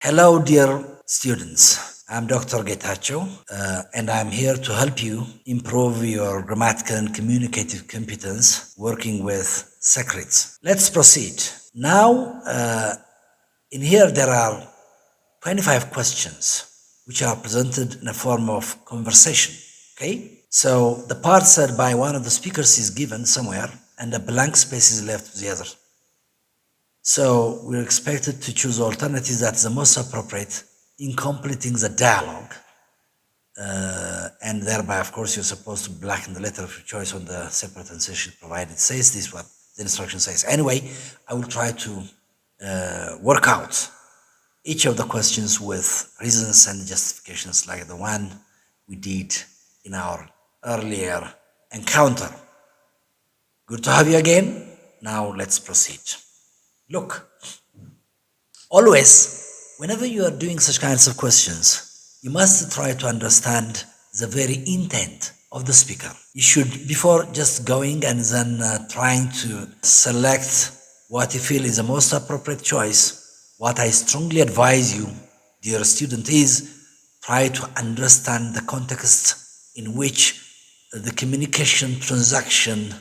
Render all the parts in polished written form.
Hello, dear students. I'm Dr. Getachew, and I'm here to help you improve your grammatical and communicative competence working with secrets. Let's proceed. Now, in here, there are 25 questions which are presented in a form of conversation. Okay? So the part said by one of the speakers is given somewhere, and a blank space is left to the other. So we're expected to choose alternatives that's the most appropriate in completing the dialogue. And thereby, of course, you're supposed to blacken the letter of your choice on the separate insertion provided. It says this, what the instruction says. Anyway, I will try to work out each of the questions with reasons and justifications like the one we did in our earlier encounter. Good to have you again. Now let's proceed. Look, always, whenever you are doing such kinds of questions, you must try to understand the very intent of the speaker. You should, before just going and then trying to select what you feel is the most appropriate choice, what I strongly advise you, dear student, is try to understand the context in which the communication transaction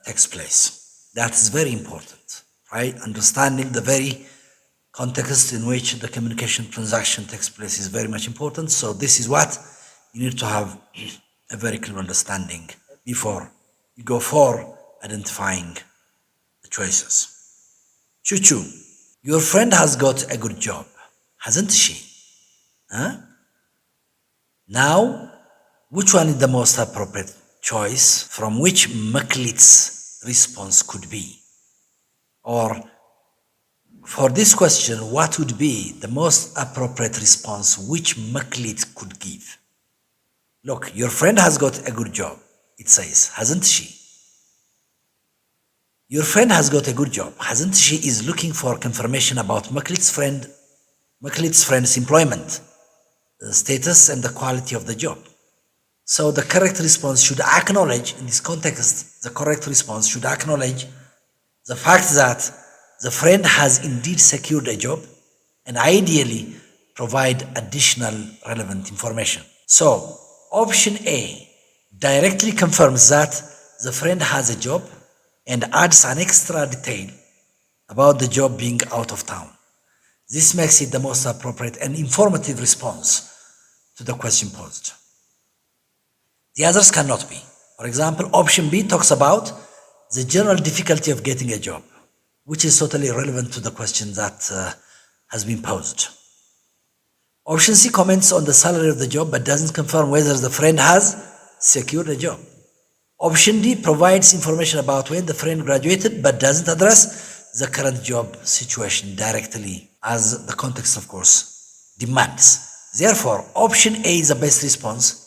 takes place. That is very important, right? Understanding the very context in which the communication transaction takes place is very much important. So this is what you need to have a very clear understanding before you go for identifying the choices. Choo-choo, your friend has got a good job, hasn't she? Huh? Now, which one is the most appropriate choice from which Maklit's response could be? Or for this question, what would be the most appropriate response which Maklit could give? Look, your friend has got a good job, it says, hasn't she? Your friend has got a good job, hasn't she? Is looking for confirmation about Maklit's friend's employment status and the quality of the job. So the correct response should acknowledge, in this context, the correct response should acknowledge the fact that the friend has indeed secured a job and ideally provide additional relevant information. So option A directly confirms that the friend has a job and adds an extra detail about the job being out of town. This makes it the most appropriate and informative response to the question posed. The others cannot be. For example, option B talks about the general difficulty of getting a job, which is totally irrelevant to the question that has been posed. Option C comments on the salary of the job but doesn't confirm whether the friend has secured a job. Option D provides information about when the friend graduated but doesn't address the current job situation directly, as the context, of course, demands. Therefore, option A is the best response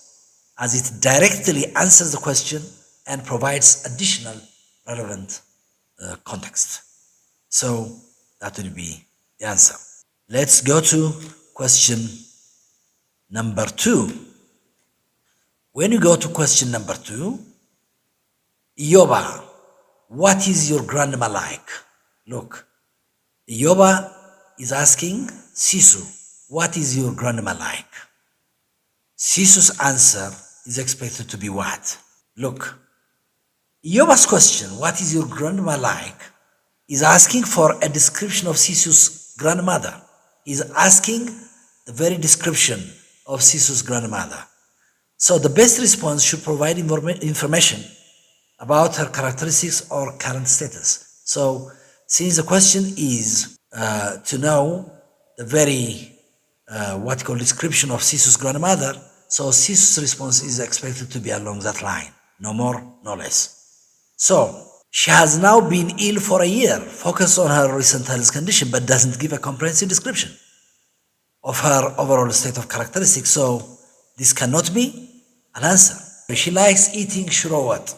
as it directly answers the question and provides additional relevant context. So that would be the answer. Let's go to question number 2. When you go to question number 2, Yoba, what is your grandma like? Look, Yoba is asking Sisu, what is your grandma like? Sisu's answer is expected to be what? Look, Yoba's question, what is your grandma like, is asking for a description of Sisu's grandmother. Is asking the very description of Sisu's grandmother. So the best response should provide information about her characteristics or current status. So since the question is to know the very what you call description of Sisu's grandmother, so Sisu's response is expected to be along that line, no more, no less. So she has now been ill for a year, focus on her recent health condition, but doesn't give a comprehensive description of her overall state of characteristics. So this cannot be an answer. She likes eating shurowat.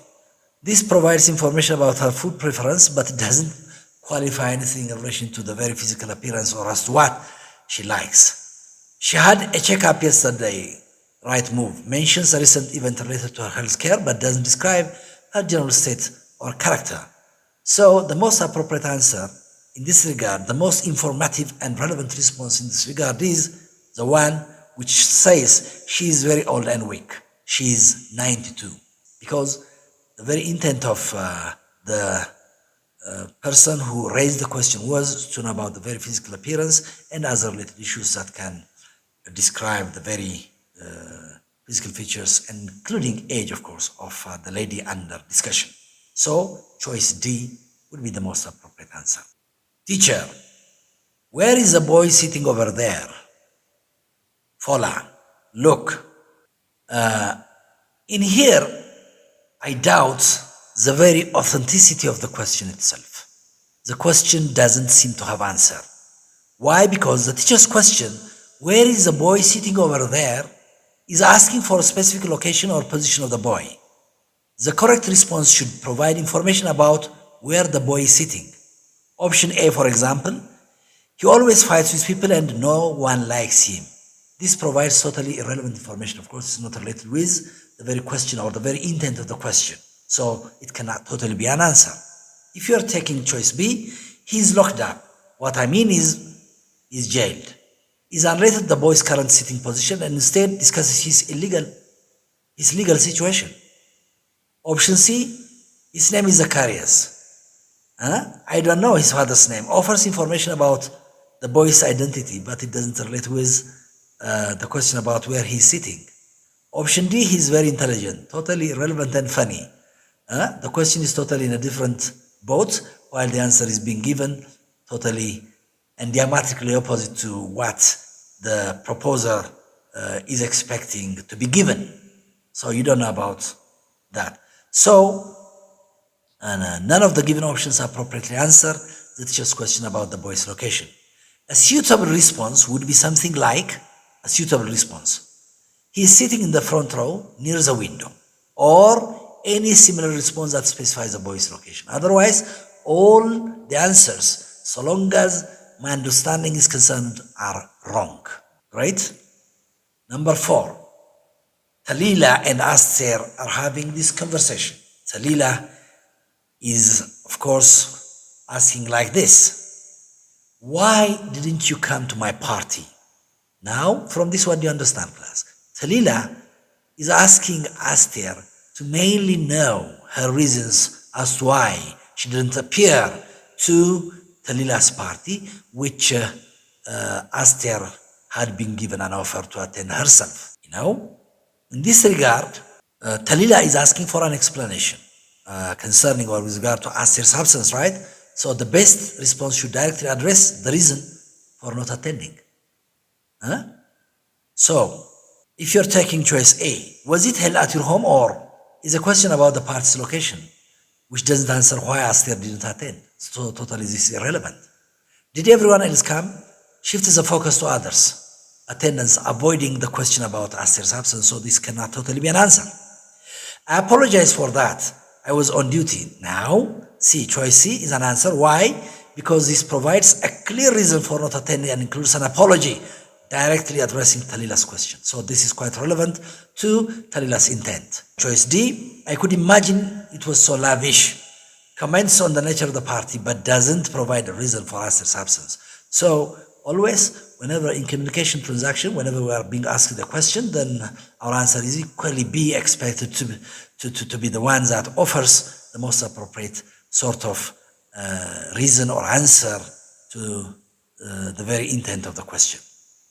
This provides information about her food preference, but it doesn't qualify anything in relation to the very physical appearance or as to what she likes. She had a checkup yesterday. Right move. Mentions a recent event related to her health care, but doesn't describe her general state or character. So the most appropriate answer in this regard, the most informative and relevant response in this regard is the one which says she is very old and weak. She is 92. Because the very intent of the person who raised the question was to know about the very physical appearance and other related issues that can describe the very physical features, including age, of course, of the lady under discussion. So choice D would be the most appropriate answer. Teacher, where is the boy sitting over there? Fola, look. In here, I doubt the very authenticity of the question itself. The question doesn't seem to have answer. Why? Because the teacher's question, where is the boy sitting over there, is asking for a specific location or position of the boy. The correct response should provide information about where the boy is sitting. Option A, for example, he always fights with people and no one likes him. This provides totally irrelevant information. Of course, it's not related with the very question or the very intent of the question. So it cannot totally be an answer. If you are taking choice B, he's locked up. What I mean is, he's jailed. Is unrelated to the boy's current sitting position and instead discusses his legal situation. Option C, his name is Zacharias. I don't know his father's name. Offers information about the boy's identity, but it doesn't relate with the question about where he's sitting. Option D, he's very intelligent, totally irrelevant and funny. The question is totally in a different boat, while the answer is being given totally and diametrically opposite to what the proposer is expecting to be given. So you don't know about that. So none of the given options appropriately answer the teacher's question about the boy's location. A suitable response would be something like a suitable response. He is sitting in the front row near the window, or any similar response that specifies the boy's location. Otherwise, all the answers, so long as my understanding is concerned, are wrong. Right? Number 4. Talila and Aster are having this conversation. Talila is, of course, asking like this: why didn't you come to my party? Now, from this, what do you understand, class? Talila is asking Aster to mainly know her reasons as to why she didn't appear to Talila's party, which Aster had been given an offer to attend herself. In this regard, Talila is asking for an explanation concerning or with regard to Aster's absence, right? So the best response should directly address the reason for not attending. So, if you're taking choice A, was it held at your home, or is a question about the party's location, which doesn't answer why Aster didn't attend? So totally this is irrelevant. Did everyone else come? Shifts the focus to others' attendance, avoiding the question about Aster's absence, so this cannot totally be an answer. I apologize for that. I was on duty. Now, C, choice C is an answer. Why? Because this provides a clear reason for not attending and includes an apology directly addressing Talila's question. So this is quite relevant to Talila's intent. Choice D, I could imagine it was so lavish. Comments on the nature of the party, but doesn't provide a reason for Aster's absence. So always, whenever in communication transaction, whenever we are being asked the question, then our answer is equally be expected to be the one that offers the most appropriate sort of reason or answer to the very intent of the question.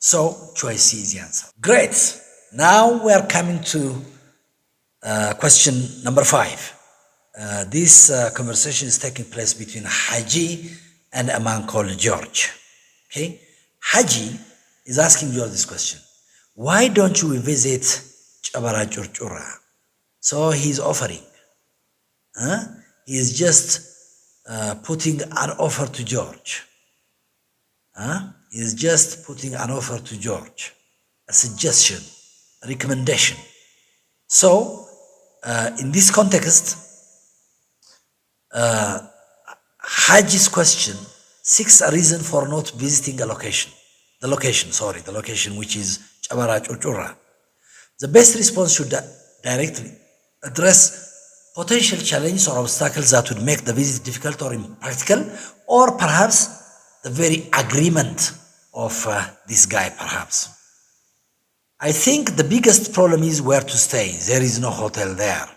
So choice C is the answer. Great. Now we are coming to question number 5. This conversation is taking place between Haji and a man called George. Okay? Haji is asking George this question: why don't you visit Chabara Churchura? So he's offering. He is just putting an offer to George. He is just putting an offer to George, a suggestion, a recommendation. So, in this context, Haji's question seeks a reason for not visiting a location. The location which is Chabara Churchura. The best response should directly address potential challenges or obstacles that would make the visit difficult or impractical, or perhaps the very agreement of this guy, perhaps. I think the biggest problem is where to stay. There is no hotel there.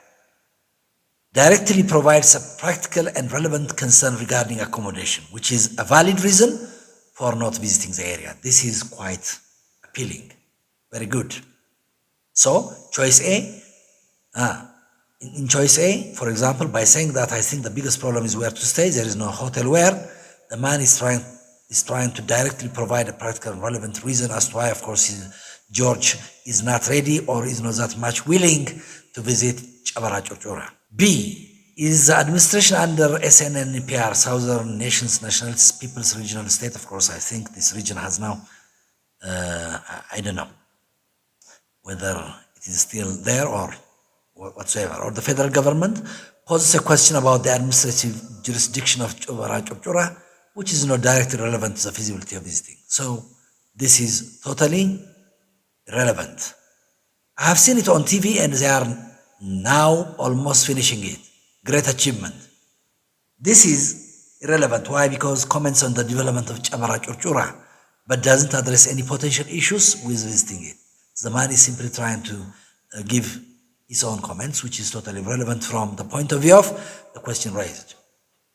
Directly provides a practical and relevant concern regarding accommodation, which is a valid reason for not visiting the area. This is quite appealing. Very good. So, choice A, in choice A, for example, by saying that I think the biggest problem is where to stay, there is no hotel where, the man is trying to directly provide a practical and relevant reason as to why, of course, George is not ready or is not that much willing to visit Chabara Chorchora. B, is the administration under SNNPR, Southern Nations, Nationalities, People's Regional State. Of course, I think this region has now, I don't know whether it is still there or whatsoever, or the federal government poses a question about the administrative jurisdiction of Chabara Chorchora, which is not directly relevant to the feasibility of visiting. So this is totally irrelevant. I have seen it on TV and they are now almost finishing it. Great achievement. This is irrelevant. Why? Because comments on the development of Chabara Chorchora, but doesn't address any potential issues with visiting it. The man is simply trying to give his own comments, which is totally relevant from the point of view of the question raised.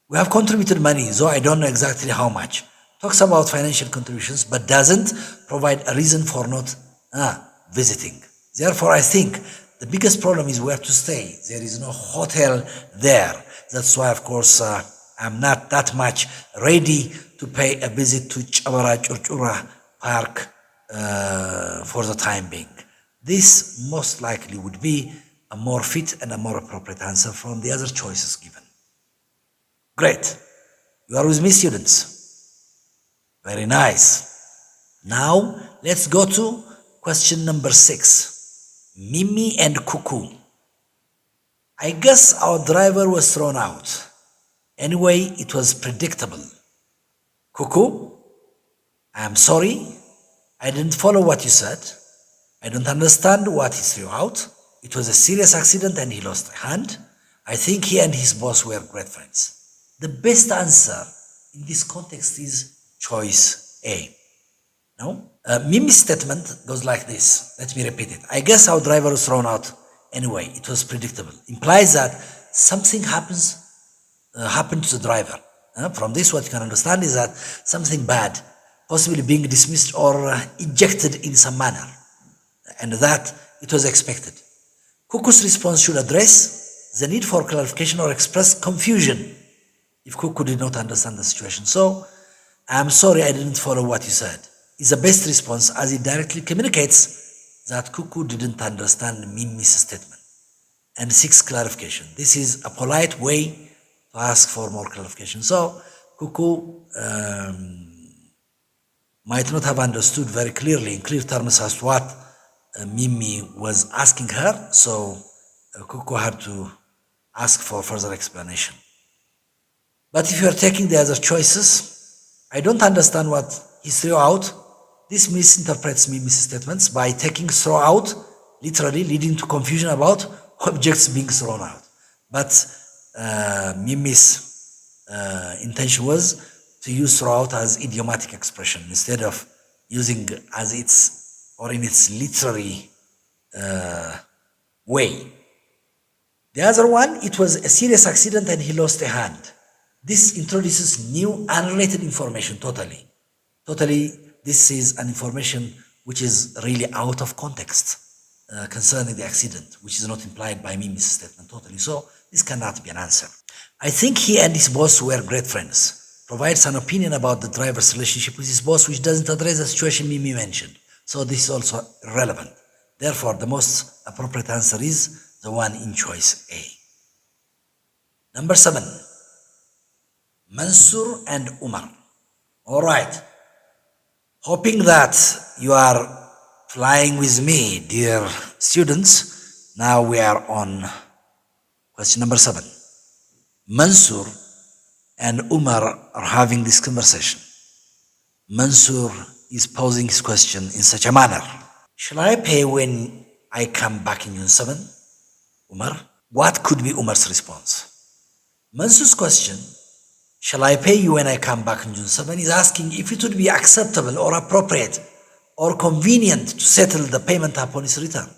We have contributed money, though I don't know exactly how much. Talks about financial contributions, but doesn't provide a reason for not visiting. Therefore, I think the biggest problem is where to stay. There is no hotel there. That's why, of course, I'm not that much ready to pay a visit to Chabara Chorchora Park for the time being. This most likely would be a more fit and a more appropriate answer from the other choices given. Great. You are with me, students? Very nice. Now, let's go to question number 6. Mimi and Cuckoo. I guess our driver was thrown out. Anyway, it was predictable. Cuckoo, I'm sorry. I didn't follow what you said. I don't understand what he threw out. It was a serious accident and he lost a hand. I think he and his boss were great friends. The best answer in this context is choice A. No? Mimi's statement goes like this. Let me repeat it. I guess our driver was thrown out anyway. It was predictable. Implies that something happened to the driver. From this, what you can understand is that something bad, possibly being dismissed or ejected in some manner, and that it was expected. Cuckoo's response should address the need for clarification or express confusion if Cuckoo did not understand the situation. So, I'm sorry I didn't follow what you said. Is the best response as it directly communicates that Cuckoo didn't understand Mimi's statement and seeks clarification. This is a polite way to ask for more clarification. So, Cuckoo might not have understood very clearly in clear terms as to what Mimi was asking her, so Cuckoo had to ask for further explanation. But if you are taking the other choices, I don't understand what he threw out. This misinterprets Mimi's statements by taking throw out literally, leading to confusion about objects being thrown out. But Mimi's intention was to use throw out as idiomatic expression instead of using as its or in its literary way. The other one, it was a serious accident and he lost a hand. This introduces new unrelated information totally. This is an information which is really out of context concerning the accident, which is not implied by Mimi's statement totally. So this cannot be an answer. I think he and his boss were great friends. Provides an opinion about the driver's relationship with his boss, which doesn't address the situation Mimi mentioned. So this is also irrelevant. Therefore, the most appropriate answer is the one in choice A. Number 7. Mansur and Umar. All right. Hoping that you are flying with me, dear students. Now we are on question number 7. Mansur and Umar are having this conversation. Mansur is posing his question in such a manner. Shall I pay when I come back in Unit 7? Umar? What could be Umar's response? Mansur's question, shall I pay you when I come back on June 7? He's asking if it would be acceptable or appropriate or convenient to settle the payment upon his return.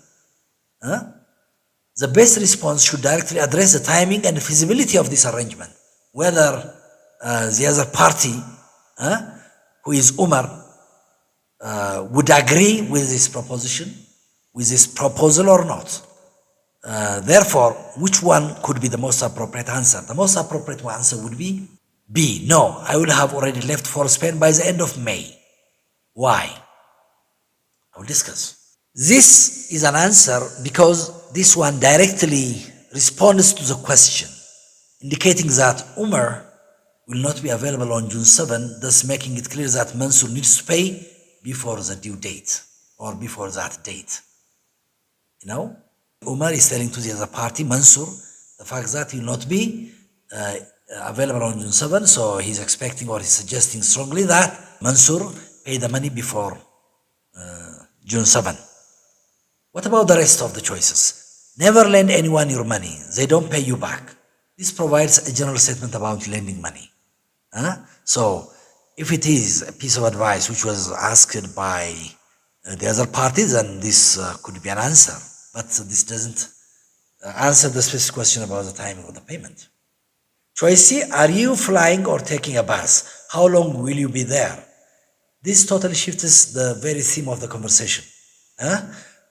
The best response should directly address the timing and feasibility of this arrangement, whether the other party, who is Umar, would agree with this proposition, with this proposal or not. Therefore, which one could be the most appropriate answer? The most appropriate answer would be B. No, I will have already left for Spain by the end of May. Why? I will discuss. This is an answer because this one directly responds to the question, indicating that Umar will not be available on June 7, thus making it clear that Mansur needs to pay before the due date or before that date. Umar is telling to the other party, Mansur, the fact that he will not be available on June 7, so he's expecting or he's suggesting strongly that Mansur pay the money before June 7. What about the rest of the choices? Never lend anyone your money. They don't pay you back. This provides a general statement about lending money. So, if it is a piece of advice which was asked by the other party, then this could be an answer. But this doesn't answer the specific question about the timing of the payment. Choice C, are you flying or taking a bus? How long will you be there? This totally shifts the very theme of the conversation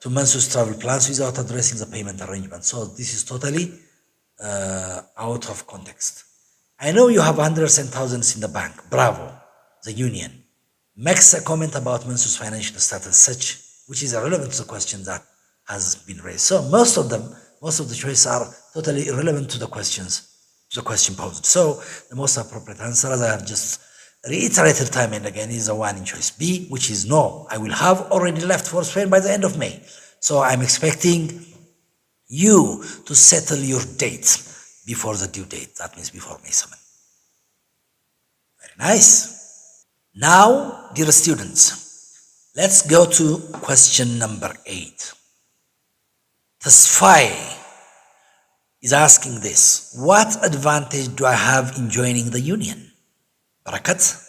to Mansur's travel plans without addressing the payment arrangement. So this is totally out of context. I know you have hundreds and thousands in the bank. Bravo. The union makes a comment about Mansur's financial status, such which is irrelevant to the question that has been raised. So most of the choices are totally irrelevant to the question posed. So the most appropriate answer, as I have just reiterated time and again, is the one in choice B, which is no, I will have already left for Spain by the end of May. So I'm expecting you to settle your date before the due date. That means before May 7. Very nice. Now, dear students, let's go to question number 8. Tasfai is asking this: what advantage do I have in joining the union? Barakat?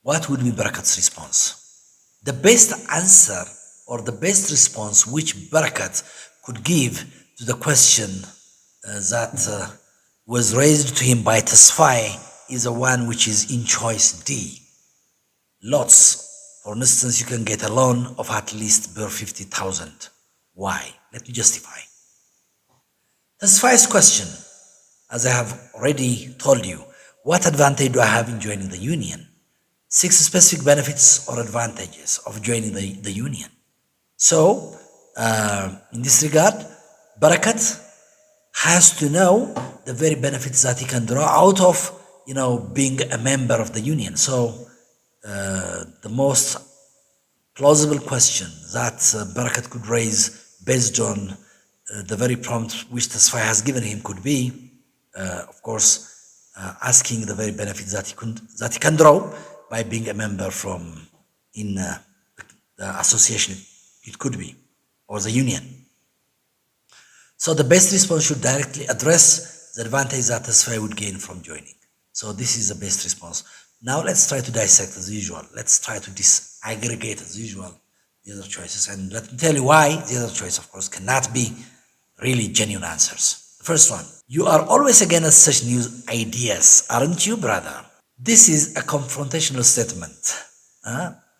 What would be Barakat's response? The best answer or the best response which Barakat could give to the question that was raised to him by Tasfai is the one which is in choice D. Lots. For instance, you can get a loan of at least 50,000. Why? Let me justify. Tasfai's question, as I have already told you, what advantage do I have in joining the union? 6 specific benefits or advantages of joining the union. So, in this regard, Barakat has to know the very benefits that he can draw out of, being a member of the union. So, the most plausible question that Barakat could raise based on the very prompt which Tasfai has given him could be, of course, asking the very benefits that he can draw by being a member in the association, it could be, or the union. So the best response should directly address the advantage that Tasfai would gain from joining. So this is the best response. Now let's try to dissect as usual. Let's try to disaggregate as usual the other choices. And let me tell you why the other choice, of course, cannot be really genuine answers. The first one, you are always against such new ideas, aren't you, brother? This is a confrontational statement.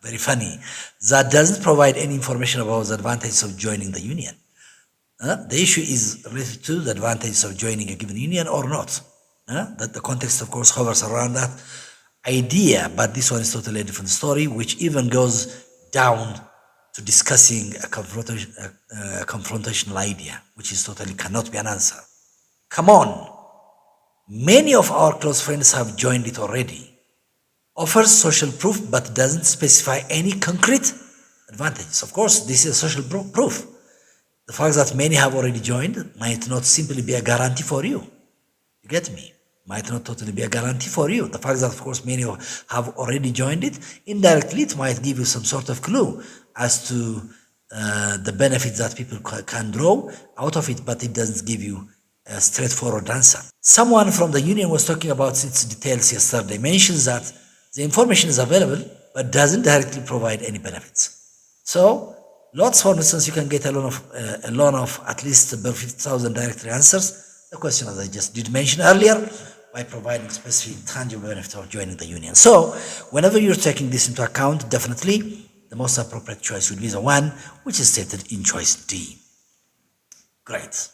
Very funny. That doesn't provide any information about the advantages of joining the union. The issue is related to the advantages of joining a given union or not. That the context, of course, hovers around that idea, but this one is totally a different story, which even goes down to discussing a confrontational idea, which is totally cannot be an answer. Come on. Many of our close friends have joined it already. Offers social proof, but doesn't specify any concrete advantages. Of course, this is social proof. The fact that many have already joined might not simply be a guarantee for you. You get me? Might not totally be a guarantee for you. The fact that, of course, many have already joined it, indirectly it might give you some sort of clue as to the benefits that people can draw out of it, but it doesn't give you a straightforward answer. Someone from the union was talking about its details yesterday, mentions that the information is available but doesn't directly provide any benefits. So lots, for instance, you can get a loan of at least above 50,000 directly answers the question, as I just did mention earlier, by providing specific tangible benefit of joining the union. So whenever you're taking this into account, definitely the most appropriate choice would be the one which is stated in choice D. Great.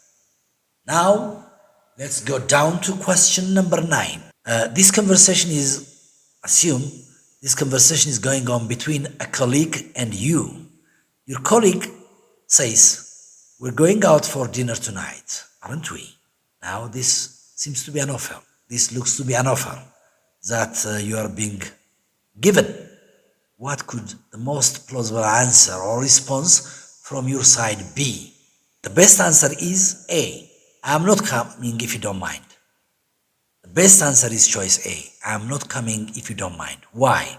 Now let's go down to question number 9. This conversation is going on between a colleague and you. Your colleague says, we're going out for dinner tonight, aren't we? Now this seems to be an offer. This looks to be an offer that you are being given. What could the most plausible answer or response from your side be? The best answer is A. I'm not coming if you don't mind. The best answer is choice A. I'm not coming if you don't mind. Why?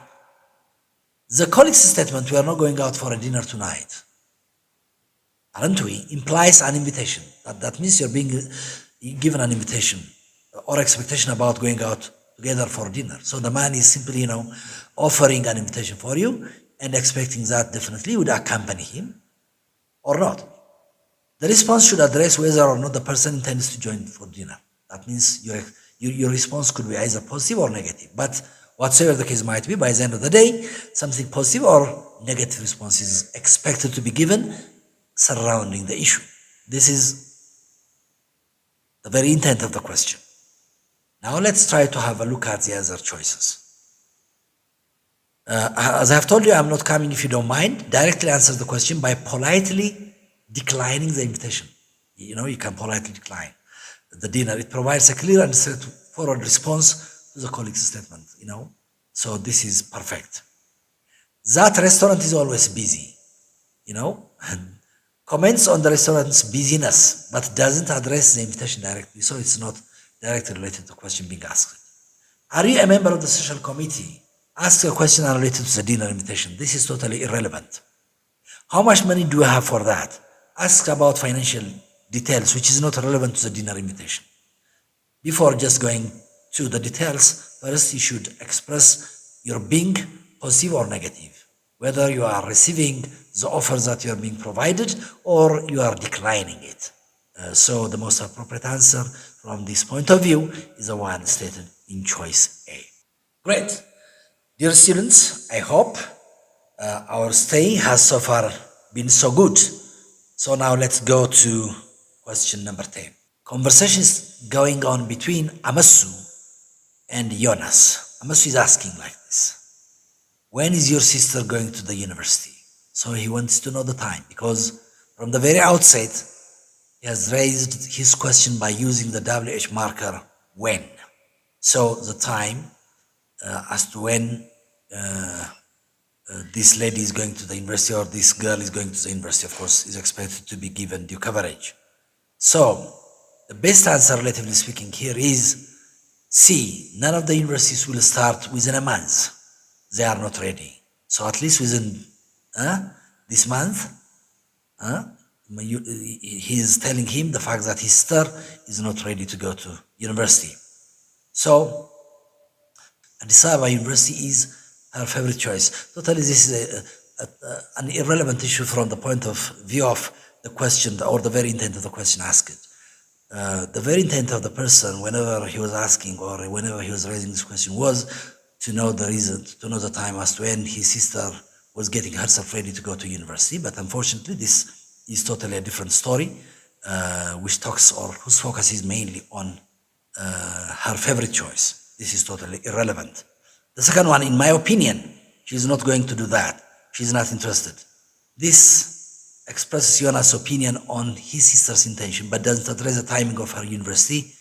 The colleague's statement, we are not going out for a dinner tonight, aren't we, implies an invitation. That means you're being given an invitation or expectation about going out together for dinner. So the man is simply, offering an invitation for you and expecting that definitely would accompany him or not. The response should address whether or not the person intends to join for dinner. That means your response could be either positive or negative. But whatsoever the case might be, by the end of the day, something positive or negative response is expected to be given surrounding the issue. This is the very intent of the question. Now let's try to have a look at the other choices. As I have told you, I'm not coming if you don't mind. Directly answer the question by politely declining the invitation. You can politely decline the dinner. It provides a clear and straightforward response to the colleague's statement, So this is perfect. That restaurant is always busy, comments on the restaurant's busyness, but doesn't address the invitation directly, so it's not directly related to the question being asked. Are you a member of the social committee? Ask a question unrelated to the dinner invitation. This is totally irrelevant. How much money do you have for that? Ask about financial details, which is not relevant to the dinner invitation. Before just going to the details, first you should express your being positive or negative, whether you are receiving the offer that you are being provided or you are declining it. So the most appropriate answer from this point of view is the one stated in choice A. Great. Dear students, I hope our stay has so far been so good. So now let's go to question number 10. Conversation is going on between Amasu and Jonas. Amasu is asking like this: when is your sister going to the university? So he wants to know the time, because from the very outset, he has raised his question by using the WH marker when. So the time as to when this lady is going to the university or this girl is going to the university, of course, is expected to be given due coverage. So the best answer, relatively speaking, here is C. None of the universities will start within a month. They are not ready. So at least within this month, he is telling him the fact that his sister is not ready to go to university. So Addis Ababa University is her favorite choice. Totally, this is an irrelevant issue from the point of view of the question or the very intent of the question asked. The very intent of the person, whenever he was asking or whenever he was raising this question, was to know the reason, to know the time as to when his sister was getting herself ready to go to university. But unfortunately, this is totally a different story, which talks or whose focus is mainly on her favorite choice. This is totally irrelevant. The second one, in my opinion, she's not going to do that. She's not interested. This expresses Jonas' opinion on his sister's intention, but doesn't address the timing of her university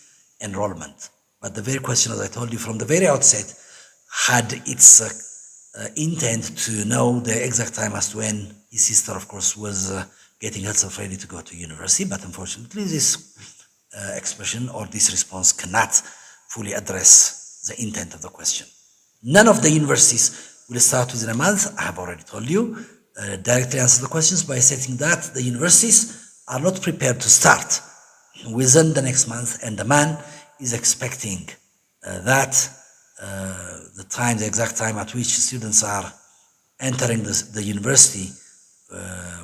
enrollment. But the very question, as I told you from the very outset, had its intent to know the exact time as to when his sister, of course, was getting herself ready to go to university. But unfortunately, this expression or this response cannot fully address the intent of the question. None of the universities will start within a month. I have already told you. Directly answer the questions by stating that the universities are not prepared to start within the next month, and the man is expecting that the exact time at which students are entering the university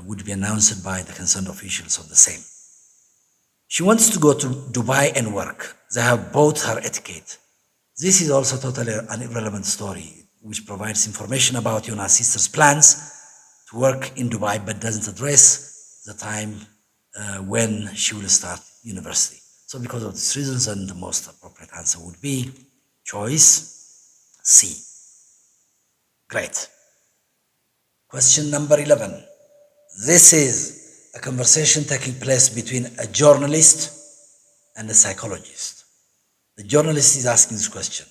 would be announced by the concerned officials of the same. She wants to go to Dubai and work. They have bought her a ticket. This is also totally an irrelevant story, which provides information about Yona's sister's plans to work in Dubai, but doesn't address the time when she will start university. So because of these reasons, and the most appropriate answer would be choice C. Great. Question number 11. This is a conversation taking place between a journalist and a psychologist. The journalist is asking this question.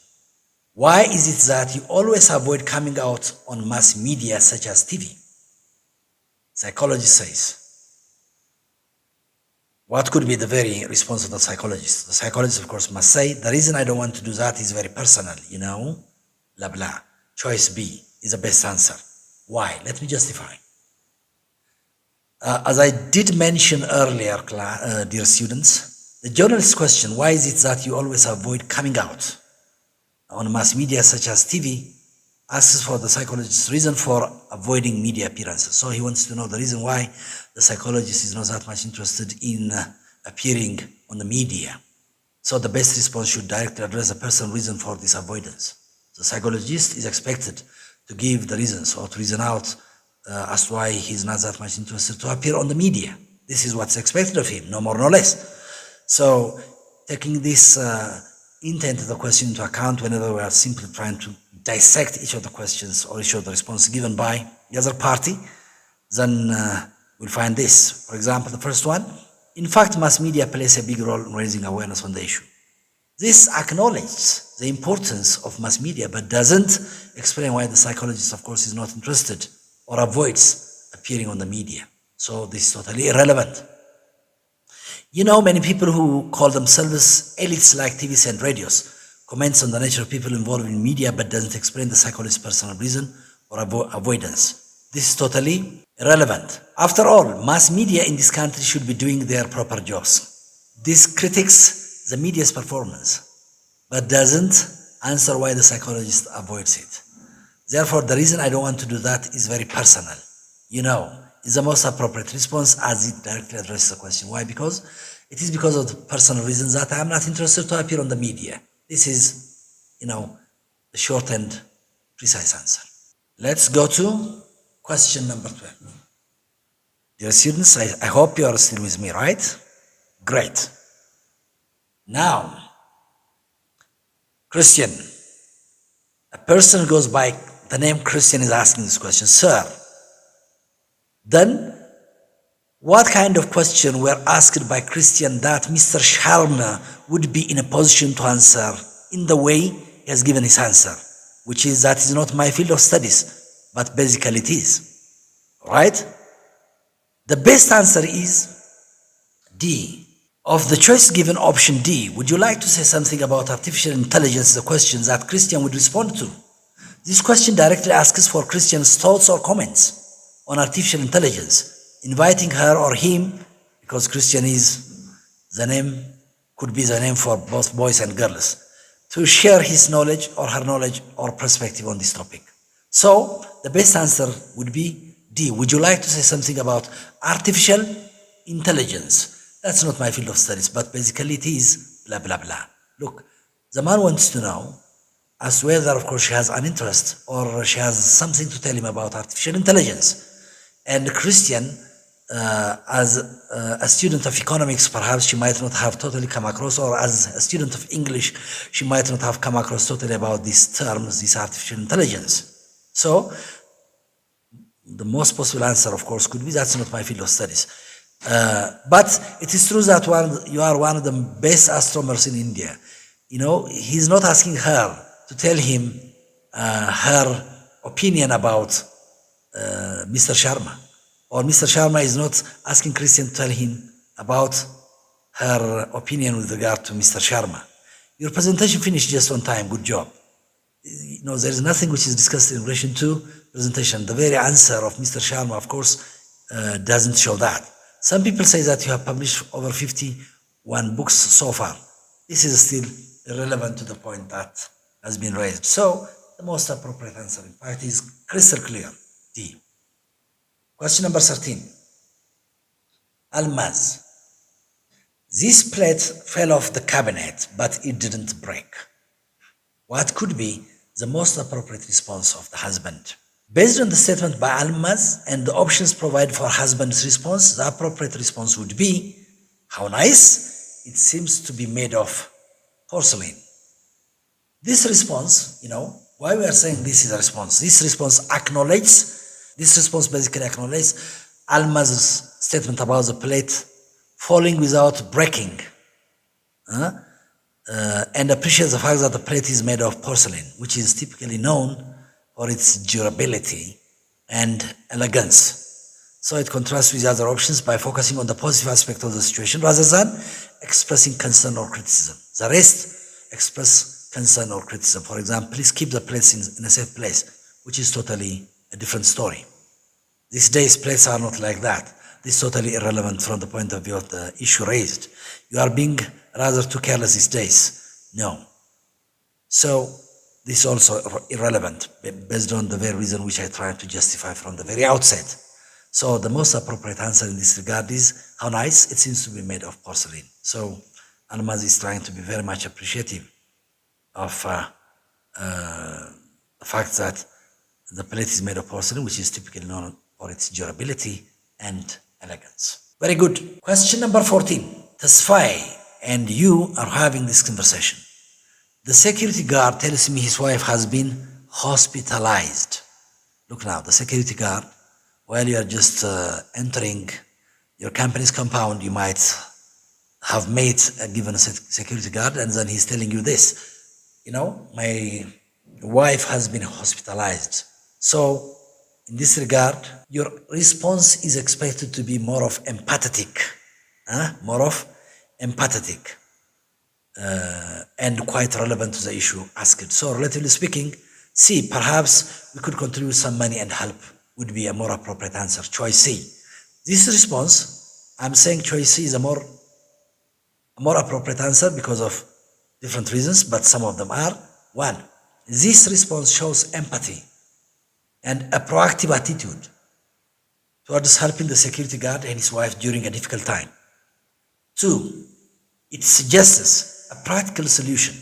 Why is it that you always avoid coming out on mass media such as TV? Psychologist says. What could be the very response of the psychologist? The psychologist, of course, must say, the reason I don't want to do that is very personal, blah, blah. Choice B is the best answer. Why? Let me justify. As I did mention earlier, dear students, the journalist's question, why is it that you always avoid coming out on mass media such as TV, asks for the psychologist's reason for avoiding media appearances. So he wants to know the reason why the psychologist is not that much interested in appearing on the media. So the best response should directly address the person's reason for this avoidance. The psychologist is expected to give the reasons or to reason out as to why he's not that much interested to appear on the media. This is what's expected of him, no more, no less. So taking this intent of the question into account whenever we are simply trying to dissect each of the questions or each of the responses given by the other party, then we'll find this. For example, the first one, in fact, mass media plays a big role in raising awareness on the issue. This acknowledges the importance of mass media, but doesn't explain why the psychologist, of course, is not interested or avoids appearing on the media. So this is totally irrelevant. Many people who call themselves elites like TVs and radios comments on the nature of people involved in media, but doesn't explain the psychologist's personal reason or avoidance. This is totally irrelevant. After all, mass media in this country should be doing their proper jobs. This critiques the media's performance, but doesn't answer why the psychologist avoids it. Therefore, the reason I don't want to do that is very personal. Is the most appropriate response as it directly addresses the question. Why? Because it is because of the personal reasons that I am not interested to appear on the media. This is, the short and precise answer. Let's go to question number 12. Dear students, I hope you are still with me, right? Great. Now, Christian, a person who goes by the name Christian is asking this question. Sir, then what kind of question were asked by Christian that Mr. Sharma would be in a position to answer in the way he has given his answer, which is that is not my field of studies, but basically it is. Right? The best answer is D. Of the choice given option D, would you like to say something about artificial intelligence, the question that Christian would respond to? This question directly asks for Christian's thoughts or comments on artificial intelligence, inviting her or him, because Christian is the name, could be the name for both boys and girls, to share his knowledge or her knowledge or perspective on this topic. So the best answer would be D. Would you like to say something about artificial intelligence? That's not my field of studies, but basically it is blah, blah, blah. Look, the man wants to know as to whether, of course, she has an interest or she has something to tell him about artificial intelligence. And Christian, as a student of economics, perhaps she might not have totally come across, or as a student of English, she might not have come across totally about these terms, this artificial intelligence. So the most possible answer, of course, could be that's not my field of studies. But it is true that you are one of the best astronomers in India. He's not asking her to tell him her opinion about Mr. Sharma, or Mr. Sharma is not asking Christian to tell him about her opinion with regard to Mr. Sharma. Your presentation finished just on time. Good job. There is nothing which is discussed in relation to presentation. The very answer of Mr. Sharma, of course, doesn't show that. Some people say that you have published over 50 one books so far. This is still irrelevant to the point that has been raised. So the most appropriate answer, in fact, is crystal clear, D. Question number 13. Almaz. This plate fell off the cabinet, but it didn't break. What could be the most appropriate response of the husband? Based on the statement by Almaz and the options provided for husband's response, the appropriate response would be, how nice, it seems to be made of porcelain. This response, why we are saying this is a response? This response basically acknowledges Almaz's statement about the plate falling without breaking, and appreciates the fact that the plate is made of porcelain, which is typically known for its durability and elegance. So it contrasts with the other options by focusing on the positive aspect of the situation rather than expressing concern or criticism. The rest express concern or criticism. For example, please keep the plates in a safe place, which is totally a different story. These days, plates are not like that. This is totally irrelevant from the point of view of the issue raised. You are being rather too careless these days. No. So this is also irrelevant based on the very reason which I tried to justify from the very outset. So the most appropriate answer in this regard is, how nice, it seems to be made of porcelain. So Almaz is trying to be very much appreciative of the fact that the plate is made of porcelain, which is typically known for its durability and elegance. Very good. Question number 14. Tasfai and you are having this conversation. The security guard tells me his wife has been hospitalized. Look now, the security guard, while you are just entering your company's compound, you might have met a given security guard, and then he's telling you this. My wife has been hospitalized. So in this regard, your response is expected to be more of empathetic, and quite relevant to the issue asked. So relatively speaking, C, perhaps we could contribute some money and help would be a more appropriate answer, choice C. This response, I'm saying choice C is a more appropriate answer because of different reasons, but some of them are. One, this response shows empathy and a proactive attitude towards helping the security guard and his wife during a difficult time. Two, it suggests a practical solution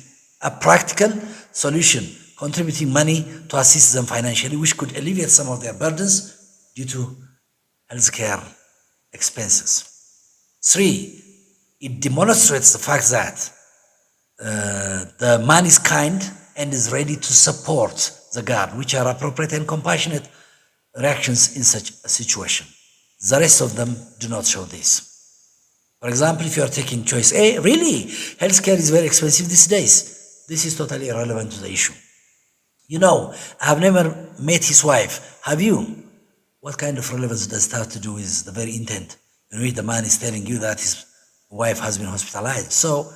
contributing money to assist them financially, which could alleviate some of their burdens due to healthcare expenses. Three, it demonstrates the fact that the man is kind and is ready to support the guard, which are appropriate and compassionate reactions in such a situation. The rest of them do not show this. For example, if you are taking choice A, really, healthcare is very expensive these days. This is totally irrelevant to the issue. I have never met his wife. Have you? What kind of relevance does it have to do with the very intent in which the man is telling you that his wife has been hospitalized? So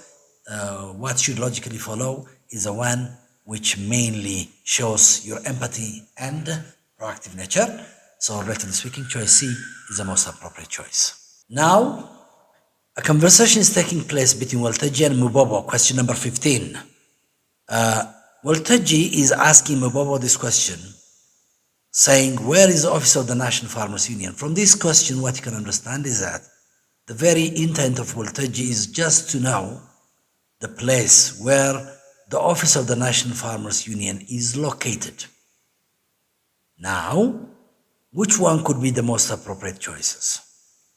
what should logically follow is the one which mainly shows your empathy and proactive nature. So relatively speaking, choice C is the most appropriate choice. Now, a conversation is taking place between Waltaji and Mubobo. Question number 15. Waltaji is asking Mubobo this question, saying, where is the office of the National Farmers Union? From this question, what you can understand is that the very intent of Waltaji is just to know the place where the office of the National Farmers Union is located. Now, which one could be the most appropriate choices?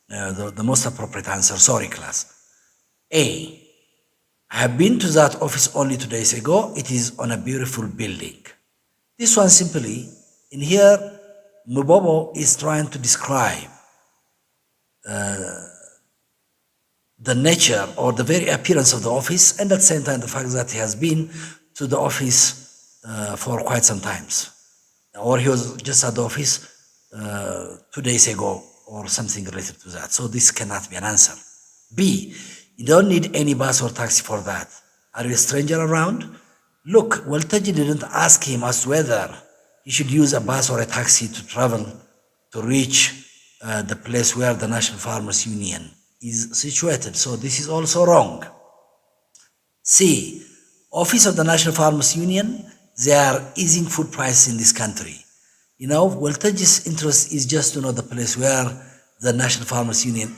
The most appropriate answer, sorry class. A, I have been to that office only 2 days ago. It is on a beautiful building. This one simply, in here, Mubobo is trying to describe the nature or the very appearance of the office, and at the same time the fact that he has been to the office for quite some times, or he was just at the office 2 days ago or something related to that. So this cannot be an answer. B, you don't need any bus or taxi for that. Are you a stranger around? Look, Waltaji didn't ask him as to whether he should use a bus or a taxi to travel to reach the place where the National Farmers Union is situated. So this is also wrong. C, Office of the National Farmers Union, they are easing food prices in this country. Voltage's interest is just to know the place where the National Farmers Union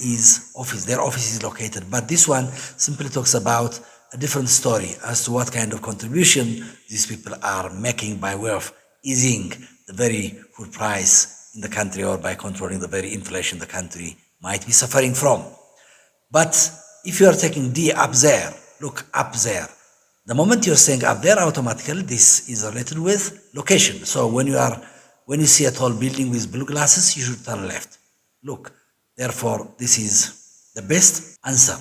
their office is located. But this one simply talks about a different story as to what kind of contribution these people are making by way of easing the very food price in the country, or by controlling the very inflation the country might be suffering from. But if you are taking D up there, look up there, the moment you're saying up there, automatically this is related with location. So when you see a tall building with blue glasses, you should turn left. Look, therefore, this is the best answer.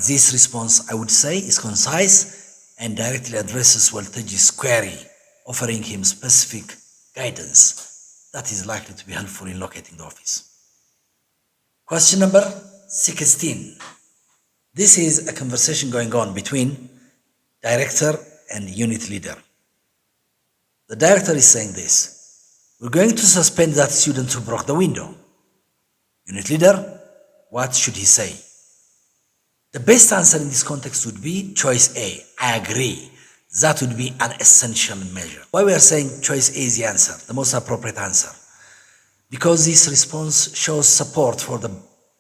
This response, I would say, is concise and directly addresses Voltage's query, offering him specific guidance that is likely to be helpful in locating the office. Question number 16. This is a conversation going on between director and unit leader. The director is saying this: we're going to suspend that student who broke the window. Unit leader, what should he say? The best answer in this context would be choice A. I agree. That would be an essential measure. Why we are saying choice A is the answer, the most appropriate answer? Because this response shows support for the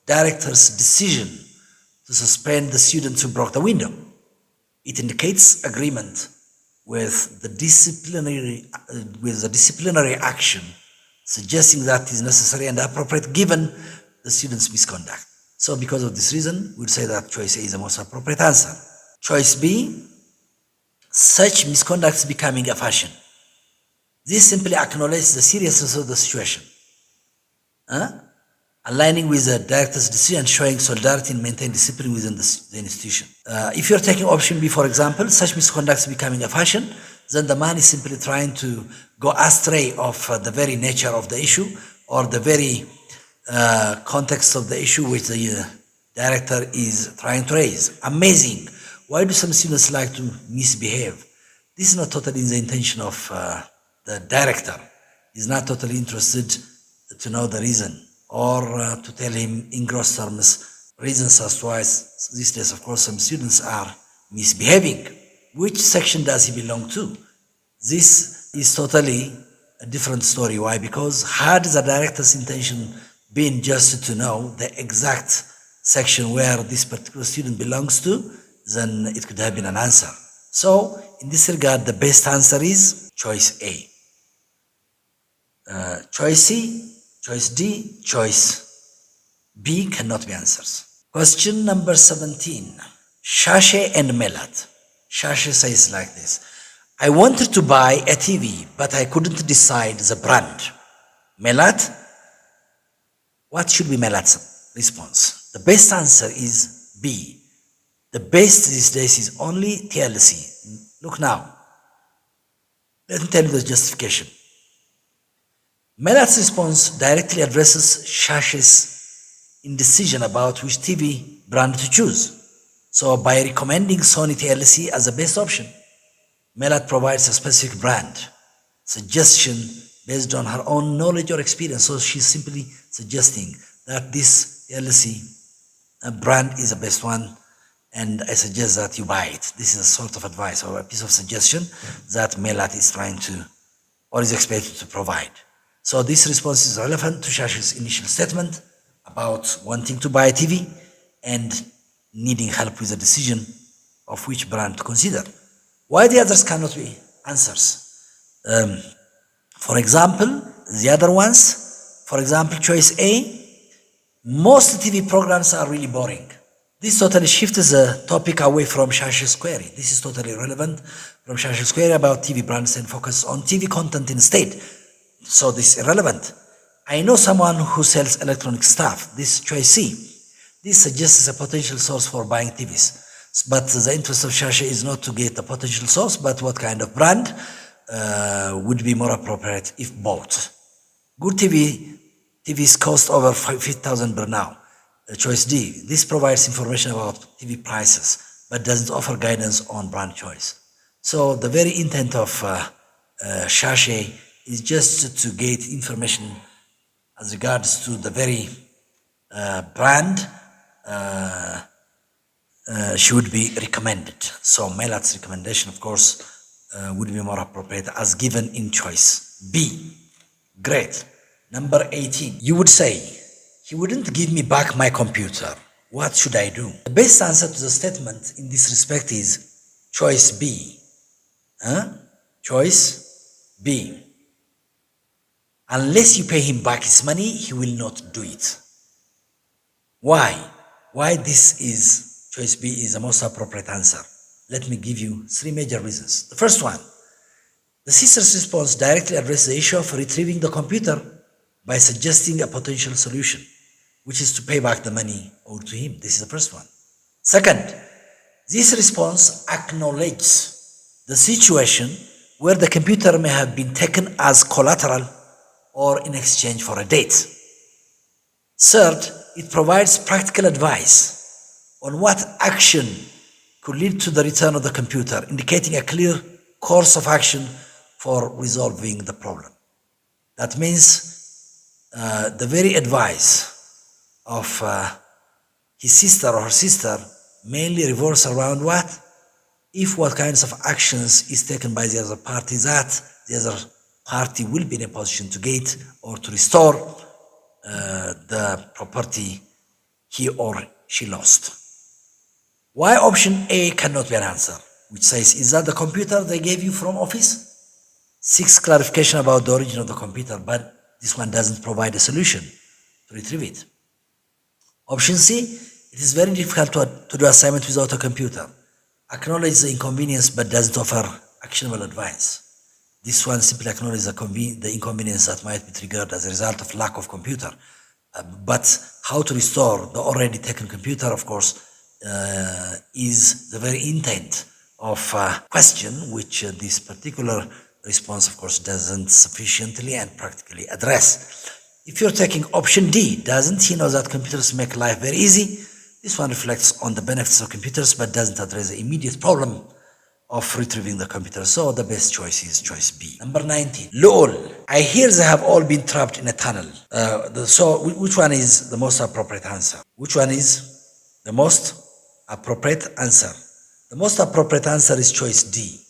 director's decision to suspend the student who broke the window. It indicates agreement with the disciplinary action, suggesting that is necessary and appropriate given the student's misconduct. So because of this reason, we'll say that choice A is the most appropriate answer. Choice B, such misconduct is becoming a fashion. This simply acknowledges the seriousness of the situation, aligning with the director's decision, showing solidarity and maintain discipline within the institution. If you're taking option B, for example, such misconduct is becoming a fashion, then the man is simply trying to go astray of the very nature of the issue, or the very context of the issue which the director is trying to raise. Amazing. Why do some students like to misbehave? This is not totally in the intention of the director. He's not totally interested to know the reason, or to tell him in gross terms reasons as to why these days, of course, some students are misbehaving. Which section does he belong to? This is totally a different story. Why? Because had the director's intention been just to know the exact section where this particular student belongs to, then it could have been an answer. So, in this regard, the best answer is choice A. Choice C, choice D, choice B cannot be answers. Question number 17. Shashe and Melat. Shashe says like this: I wanted to buy a TV, but I couldn't decide the brand. Melat, what should be Melat's response? The best answer is B. The best these days is only TLC. Look now. Let me tell you the justification. Melat's response directly addresses Shashe's indecision about which TV brand to choose. So by recommending Sony TLC as the best option, Melat provides a specific brand suggestion based on her own knowledge or experience. So she's simply suggesting that this TLC brand is the best one, and I suggest that you buy it. This is a sort of advice or a piece of suggestion that Melat is trying to, or is expected to provide. So this response is relevant to Shashe's initial statement about wanting to buy a TV and needing help with the decision of which brand to consider. Why the others cannot be answers? For example, the other ones, for example, choice A, most TV programs are really boring. This totally shifts the topic away from Shashe's query. This is totally irrelevant from Shashe's query about TV brands and focus on TV content instead. So this is irrelevant. I know someone who sells electronic stuff. This is choice C. This suggests a potential source for buying TVs. But the interest of Shashe is not to get a potential source, but what kind of brand would be more appropriate if bought. Good TVs cost over 50,000 per now. Choice D. This provides information about TV prices, but doesn't offer guidance on brand choice. So the very intent of Shashe is just to get information as regards to the very brand should be recommended. So Melat's recommendation, of course, would be more appropriate as given in choice B. Great. Number 18. You would say, he wouldn't give me back my computer. What should I do? The best answer to the statement in this respect is choice B. Choice B. Unless you pay him back his money, he will not do it. Why? Why this is choice B is the most appropriate answer? Let me give you three major reasons. The first one, the sister's response directly addresses the issue of retrieving the computer by suggesting a potential solution, which is to pay back the money owed to him. This is the first one. Second, this response acknowledges the situation where the computer may have been taken as collateral or in exchange for a debt. Third, it provides practical advice on what action could lead to the return of the computer, indicating a clear course of action for resolving the problem. That means the very advice of his sister or her sister mainly revolves around what? If what kinds of actions is taken by the other party, that the other party will be in a position to get or to restore the property he or she lost. Why option A cannot be an answer? Which says, is that the computer they gave you from office? Seeks clarification about the origin of the computer, but this one doesn't provide a solution to retrieve it. Option C, it is very difficult to do assignment without a computer. Acknowledge the inconvenience but doesn't offer actionable advice. This one simply acknowledges the inconvenience that might be triggered as a result of lack of computer. But how to restore the already taken computer, of course, is the very intent of question, which this particular response, of course, doesn't sufficiently and practically address. If you're taking option D, doesn't he know that computers make life very easy? This one reflects on the benefits of computers but doesn't address the immediate problem of retrieving the computer. So the best choice is choice B. Number 19. Lol. I hear they have all been trapped in a tunnel. So which one is the most appropriate answer? Which one is the most appropriate answer? The most appropriate answer is choice D.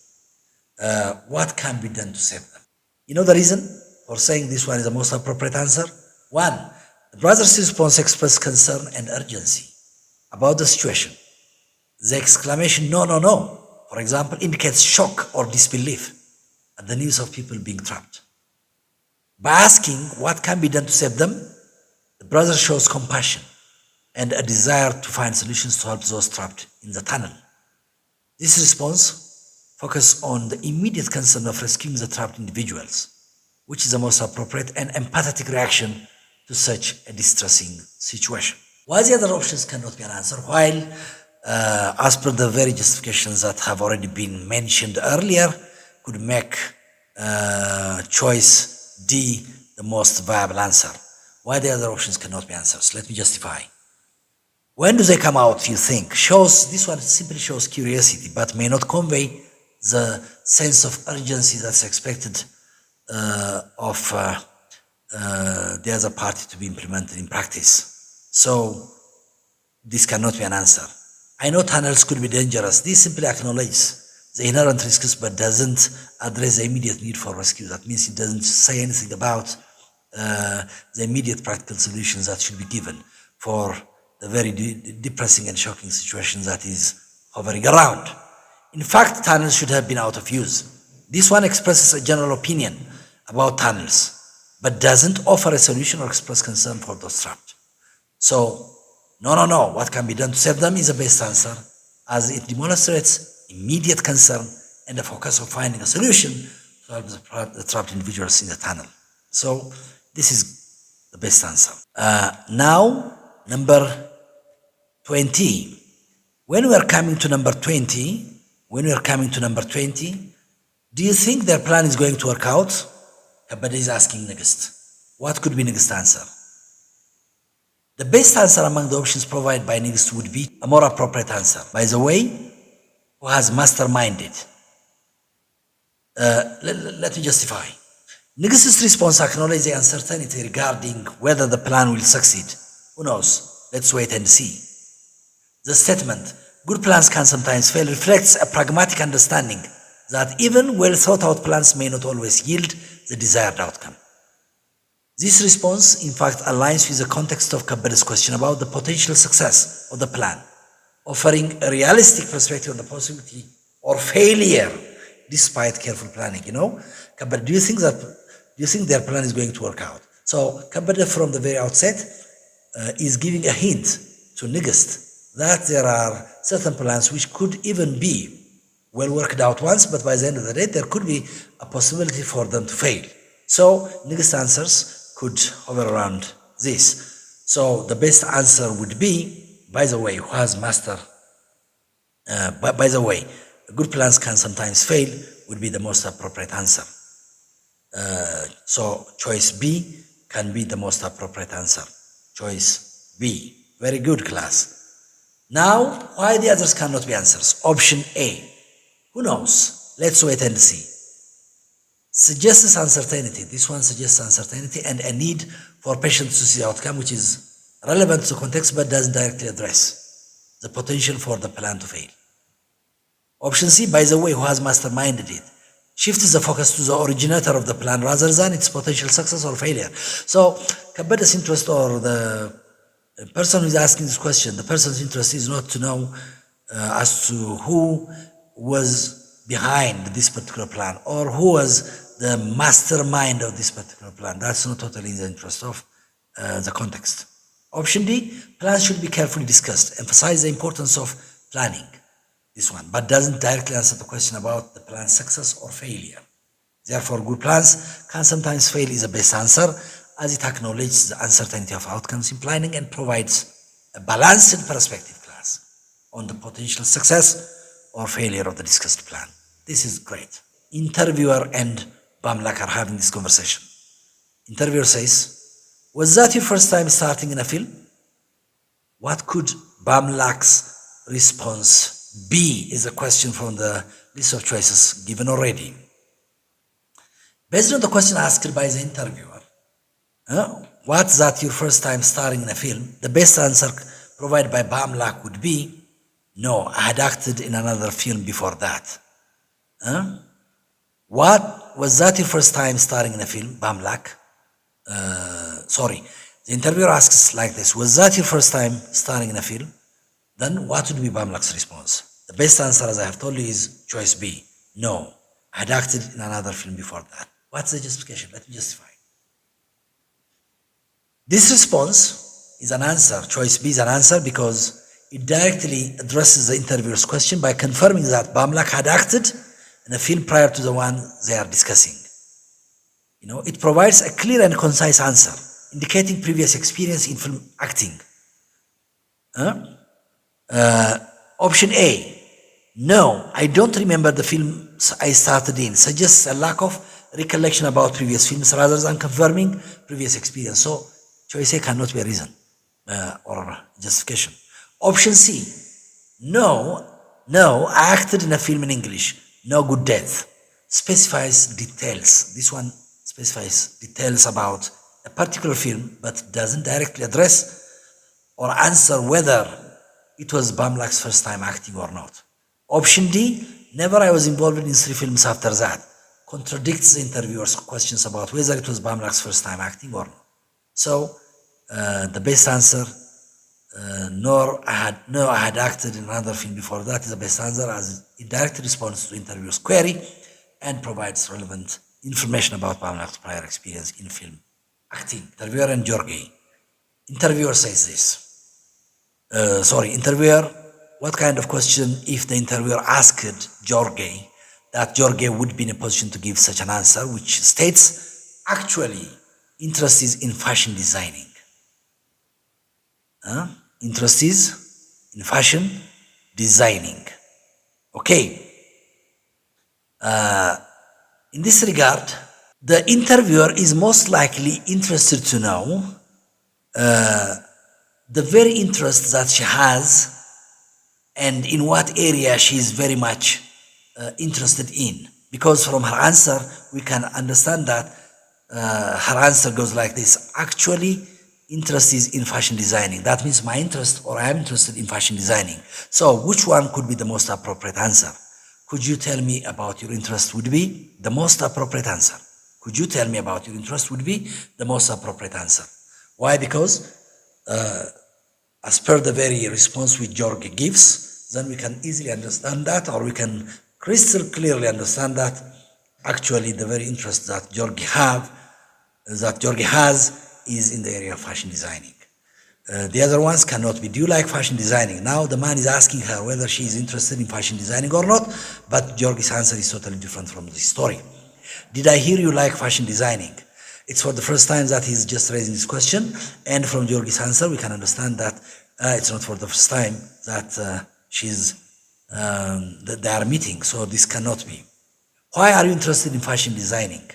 What can be done to save them? You know the reason for saying this one is the most appropriate answer? One, the brother's response expressed concern and urgency about the situation. The exclamation, no, no, no, for example, indicates shock or disbelief at the news of people being trapped. By asking what can be done to save them, the brother shows compassion and a desire to find solutions to help those trapped in the tunnel. This response focuses on the immediate concern of rescuing the trapped individuals, which is the most appropriate and empathetic reaction to such a distressing situation. Why the other options cannot be an answer, while as per the very justifications that have already been mentioned earlier, could make choice D the most viable answer. Why the other options cannot be answers? Let me justify. When do they come out, you think? This one simply shows curiosity, but may not convey the sense of urgency that's expected of the other party to be implemented in practice. So this cannot be an answer. I know tunnels could be dangerous. This simply acknowledges the inherent risks but doesn't address the immediate need for rescue. That means it doesn't say anything about the immediate practical solutions that should be given for the very depressing and shocking situation that is hovering around. In fact, tunnels should have been out of use. This one expresses a general opinion about tunnels, but doesn't offer a solution or express concern for those trapped. So, no, what can be done to save them is the best answer, as it demonstrates immediate concern and the focus of finding a solution to help the trapped individuals in the tunnel. So, this is the best answer. Now, number 20. When we are coming to number 20, do you think their plan is going to work out? Kabade is asking next. What could be next answer? The best answer among the options provided by next would be a more appropriate answer. By the way, who has masterminded? Let me justify. Nigist's response acknowledges the uncertainty regarding whether the plan will succeed, Who knows? Let's wait and see. The statement, good plans can sometimes fail, reflects a pragmatic understanding that even well thought out plans may not always yield the desired outcome. This response, in fact, aligns with the context of Kabbade's question about the potential success of the plan, offering a realistic perspective on the possibility or failure despite careful planning. Kabbade, do you think their plan is going to work out? So Kabbade from the very outset is giving a hint to Nigist that there are certain plans which could even be well worked out once, but by the end of the day, there could be a possibility for them to fail. So Nigist answers could hover around this. So the best answer would be, by the way, good plans can sometimes fail would be the most appropriate answer. So choice B can be the most appropriate answer. Choice B. Very good, class. Now, why the others cannot be answers? Option A. Who knows? Let's wait and see. Suggests uncertainty. This one suggests uncertainty and a need for patients to see the outcome, which is relevant to context but doesn't directly address the potential for the plan to fail. Option C, by the way, who has masterminded it, shifts the focus to the originator of the plan rather than its potential success or failure. So, Kabbade's interest, or the person who is asking this question, the person's interest is not to know as to who was behind this particular plan or who was the mastermind of this particular plan. That's not totally in the interest of the context. Option D, plans should be carefully discussed, emphasize the importance of planning, this one, but doesn't directly answer the question about the plan's success or failure. Therefore, good plans can sometimes fail is the best answer, as it acknowledges the uncertainty of outcomes in planning and provides a balanced perspective, class, on the potential success or failure of the discussed plan. This is great. Interviewer and Bamlak are having this conversation. Interviewer says, was that your first time starting in a film? What could Bamlak's response be is a question from the list of choices given already. Based on the question asked by the interviewer, what's that your first time starring in a film? The best answer provided by Bamlak would be, no, I had acted in another film before that. What was that your first time starring in a film? Bamlak. The interviewer asks like this, was that your first time starring in a film? Then what would be Bamlak's response? The best answer, as I have told you, is choice B. No, I had acted in another film before that. What's the justification? Let me justify. This response is an answer. Choice B is an answer because it directly addresses the interviewer's question by confirming that Bamlak had acted in a film prior to the one they are discussing. It provides a clear and concise answer, indicating previous experience in film acting. Option A, no, I don't remember the films I started in, suggests a lack of recollection about previous films rather than confirming previous experience. So, choice A cannot be a reason or justification. Option C, no, I acted in a film in English, no good death, specifies details. This one specifies details about a particular film, but doesn't directly address or answer whether it was Bamlak's first time acting or not. Option D, never I was involved in 3 films after that, contradicts the interviewer's questions about whether it was Bamlak's first time acting or not. So, the best answer, I had acted in another film before that is the best answer, as it directly responds to the interviewer's query and provides relevant information about Bamlak's prior experience in film acting. Interviewer and Jorge. Interviewer says this. Interviewer, what kind of question if the interviewer asked Jorge, that Jorge would be in a position to give such an answer, which states, actually, interest is in fashion designing. Interest is in fashion designing. Okay. In this regard, the interviewer is most likely interested to know the very interest that she has and in what area she is very much interested in. Because from her answer, we can understand that her answer goes like this. Actually, interest is in fashion designing. That means my interest, or I am interested in fashion designing. So which one could be the most appropriate answer? Could you tell me about your interest would be the most appropriate answer? Could you tell me about your interest would be the most appropriate answer? Why? Because as per the very response which George gives, then we can easily understand that, or we can crystal clearly understand that actually the very interest that George has is in the area of fashion designing. The other ones cannot be. Do you like fashion designing? Now the man is asking her whether she is interested in fashion designing or not, but Georgie's answer is totally different from the story. Did I hear you like fashion designing? It's for the first time that he's just raising this question, and from Georgie's answer we can understand that it's not for the first time that that they are meeting, so this cannot be. Why are you interested in fashion designing?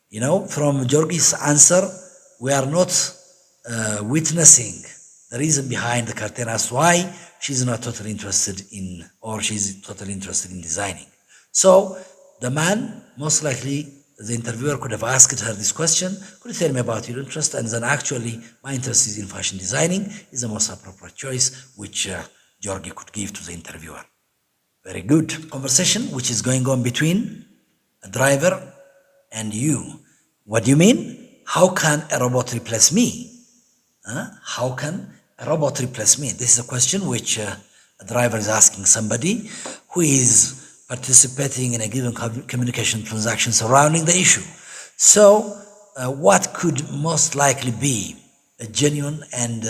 You know, from Georgie's answer, we are not witnessing the reason behind the curtain as to why she's not totally interested in, or she's totally interested in designing. So the man, most likely, the interviewer could have asked her this question, could you tell me about your interest? And then actually, my interest is in fashion designing is the most appropriate choice, which Georgie could give to the interviewer. Very good. Conversation which is going on between a driver and you. What do you mean? How can a robot replace me? How can a robot replace me? This is a question which a driver is asking somebody who is participating in a given communication transaction surrounding the issue. So what could most likely be a genuine and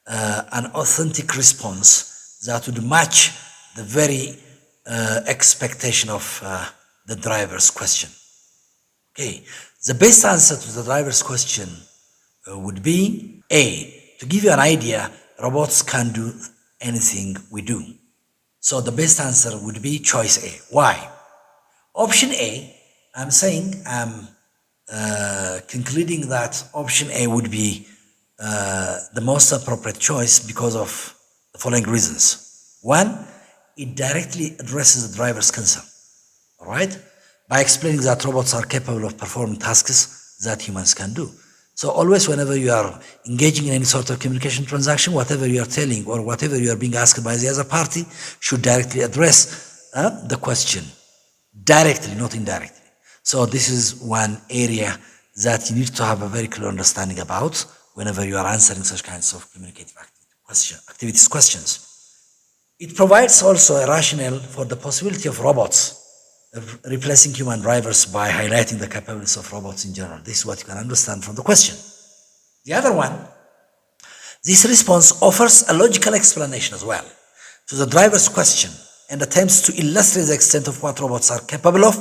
an authentic response that would match the very expectation of the driver's question? Okay, the best answer to the driver's question would be A. To give you an idea, robots can do anything we do. So the best answer would be choice A. Why? Option A, I'm concluding that option A would be the most appropriate choice because of the following reasons. One, it directly addresses the driver's concern, all right? By explaining that robots are capable of performing tasks that humans can do. So always whenever you are engaging in any sort of communication transaction, whatever you are telling or whatever you are being asked by the other party should directly address the question. Directly, not indirectly. So this is one area that you need to have a very clear understanding about whenever you are answering such kinds of communicative questions. It provides also a rationale for the possibility of robots replacing human drivers by highlighting the capabilities of robots in general. This is what you can understand from the question. The other one, this response offers a logical explanation as well to the driver's question and attempts to illustrate the extent of what robots are capable of,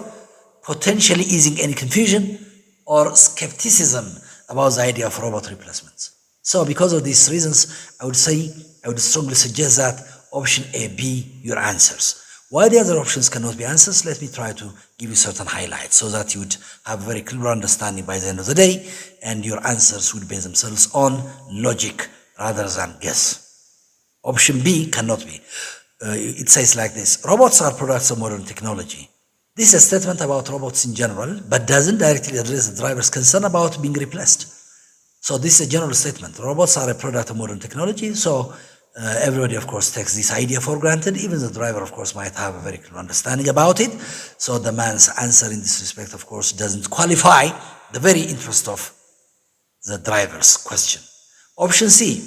potentially easing any confusion or skepticism about the idea of robot replacements. So because of these reasons, I would strongly suggest that option A be your answers. Why the other options cannot be answers? Let me try to give you certain highlights so that you would have a very clear understanding by the end of the day, and your answers would base themselves on logic rather than guess. Option B cannot be. It says like this: robots are products of modern technology. This is a statement about robots in general, but doesn't directly address the driver's concern about being replaced. So this is a general statement. Robots are a product of modern technology, so everybody, of course, takes this idea for granted. Even the driver, of course, might have a very clear understanding about it. So the man's answer in this respect, of course, doesn't qualify the very interest of the driver's question. Option C,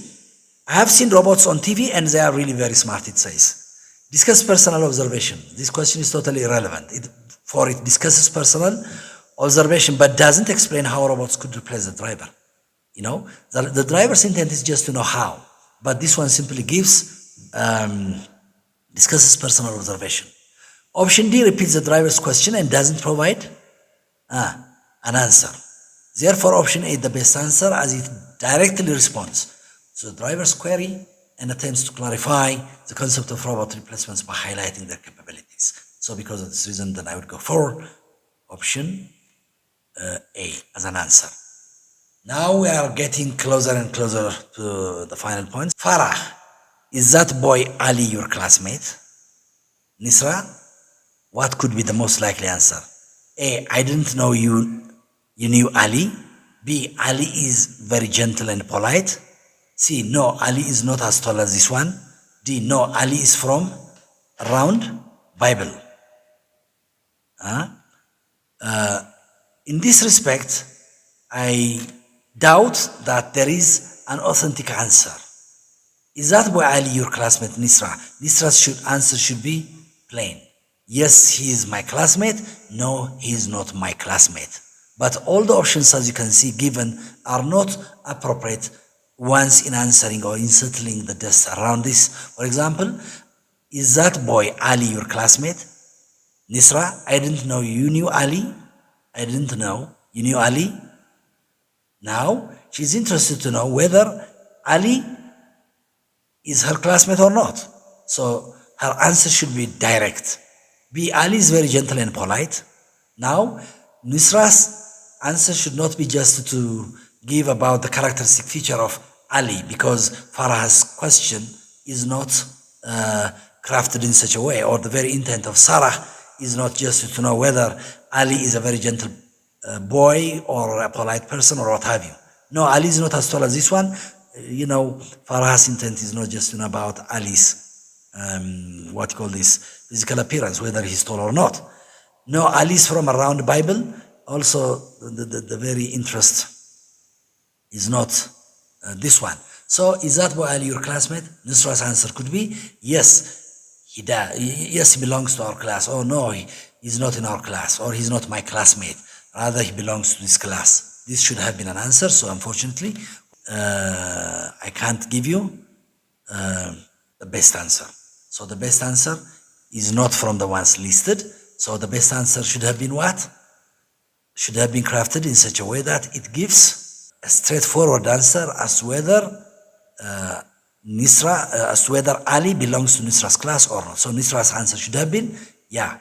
I have seen robots on TV and they are really very smart, it says. Discuss personal observation. This question is totally irrelevant. It discusses personal observation, but doesn't explain how robots could replace the driver. You know, the driver's intent is just to know how. But this one simply discusses personal observation. Option D repeats the driver's question and doesn't provide an answer. Therefore, option A is the best answer as it directly responds to the driver's query and attempts to clarify the concept of robot replacements by highlighting their capabilities. So because of this reason, then I would go for option A as an answer. Now we are getting closer and closer to the final points. Farah, is that boy Ali your classmate? Nisra, what could be the most likely answer? A, I didn't know you knew Ali. B. Ali is very gentle and polite. C. No, Ali is not as tall as this one. D. No, Ali is from around Bible. In this respect, I doubt that there is an authentic answer. Is that boy Ali your classmate, Nisra? Nisra's answer should be plain. Yes, he is my classmate. No, he is not my classmate. But all the options, as you can see, given are not appropriate once in answering or in settling the test around this. For example, is that boy Ali your classmate? Nisra, I didn't know you knew Ali. I didn't know you knew Ali. Now, she's interested to know whether Ali is her classmate or not. So her answer should be direct. B. Ali is very gentle and polite. Now, Nisra's answer should not be just to give about the characteristic feature of Ali, because Farah's question is not crafted in such a way, or the very intent of Sarah is not just to know whether Ali is a very gentle boy or a polite person or what have you. No, Ali is not as tall as this one. Farah's intent is not just to know about Ali's physical appearance, whether he's tall or not. No, Ali is from around the Bible. Also, the very interest is not this one. So, is that boy Ali your classmate? Nusra's answer could be yes, he does. Yes, he belongs to our class. Oh no, he's not in our class, or he's not my classmate. Rather, he belongs to this class. This should have been an answer. So, unfortunately, I can't give you the best answer. So the best answer is not from the ones listed. So the best answer should have been what? Should have been crafted in such a way that it gives a straightforward answer as to whether whether Ali belongs to Nisra's class or not. So Nisra's answer should have been, yeah,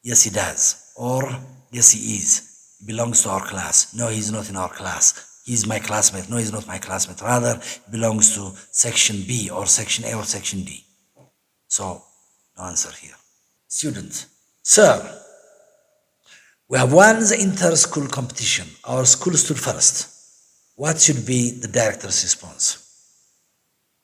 yes he does, or yes he is. He belongs to our class. No, he's not in our class. He's my classmate. No, he's not my classmate. Rather, he belongs to section B or section A or section D. So, no answer here. Student, sir, we have won the inter-school competition. Our school stood first. What should be the director's response?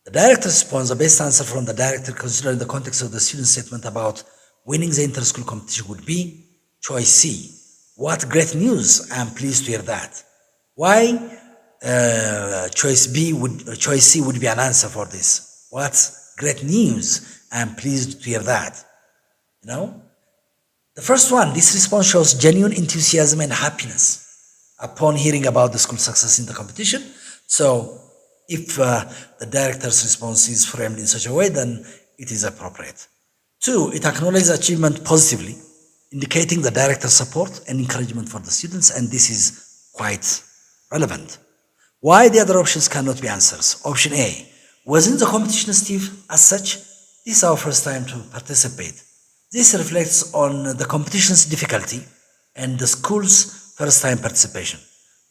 The director's response, the best answer from the director, considering the context of the student statement about winning the inter-school competition, would be choice C. What great news! I am pleased to hear that. Why choice C would be an answer for this? What great news! I am pleased to hear that. The first one, this response shows genuine enthusiasm and happiness upon hearing about the school success in the competition. So if the director's response is framed in such a way, then it is appropriate. 2, it acknowledges achievement positively, indicating the director's support and encouragement for the students, and this is quite relevant. Why the other options cannot be answers? Option A, wasn't the competition stiff as such? This is our first time to participate. This reflects on the competition's difficulty and the school's first time participation.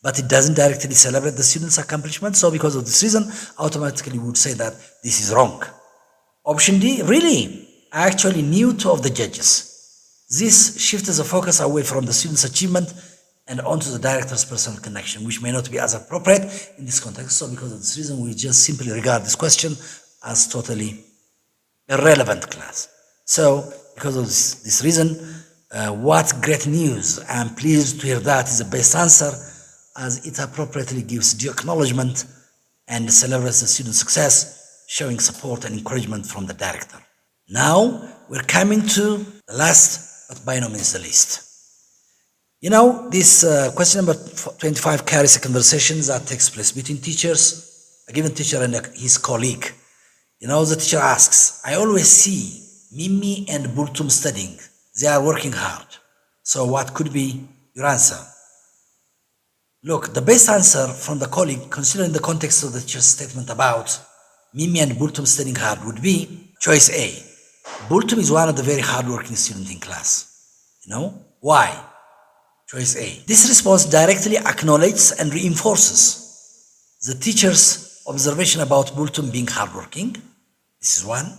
But it doesn't directly celebrate the students' accomplishment, so because of this reason, automatically we would say that this is wrong. Option D, really? I actually knew 2 of the judges. This shifts the focus away from the student's achievement and onto the director's personal connection, which may not be as appropriate in this context. So because of this reason, we just simply regard this question as totally irrelevant class. So because of this reason, what great news! I am pleased to hear that is the best answer, as it appropriately gives due acknowledgement and celebrates the student's success, showing support and encouragement from the director. Now we're coming to the last, but by no means the least. This question number 25 carries a conversation that takes place between teachers, a given teacher and his colleague. The teacher asks, I always see Mimi and Bultum studying. They are working hard. So what could be your answer? Look, the best answer from the colleague, considering the context of the teacher's statement about Mimi and Bultum studying hard, would be choice A. Bultum is one of the very hardworking students in class. Why? Choice A. This response directly acknowledges and reinforces the teacher's observation about Bultum being hardworking. This is one.